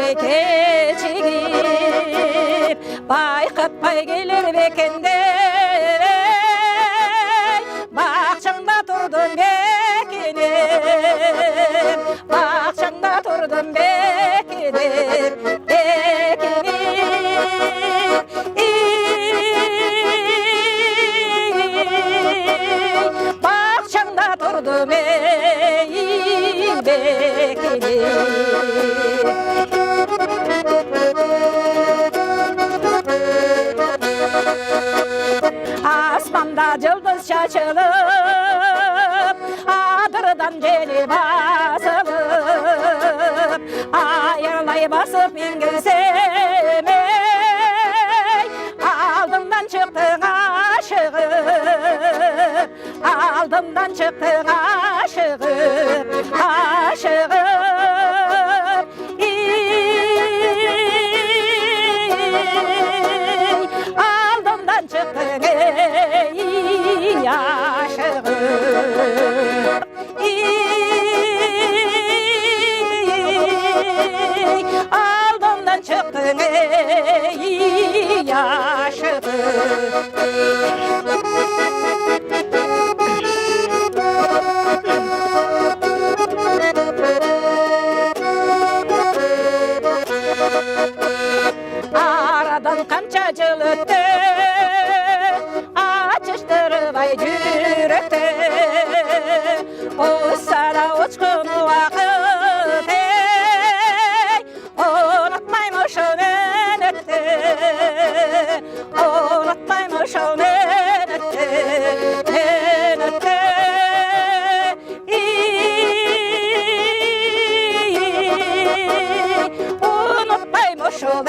be keçigir, bayqatmay gelir bekende. Bakçanda turdum bekinip, bakçanda turdum bekinip, bakçanda turdum bekinip. Asmanda yıldız şaşılıp, adırdan jeli basılıp, ayırlay basıp ingilsem, aldımdan çıktın aşığım, aldımdan çıktın aşığım, aşığım. Aldımdan çıktın ey aşığım, aldımdan çıktın ey aşığım. Aradan kança yıl öttü, açıştırıvay yürekte. O sara uçkun vakit, unutmaymış onun öttü, unutmaymış onun öttü, öttü. Unutmaymış onun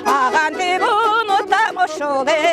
ağan deb unutamış olayım.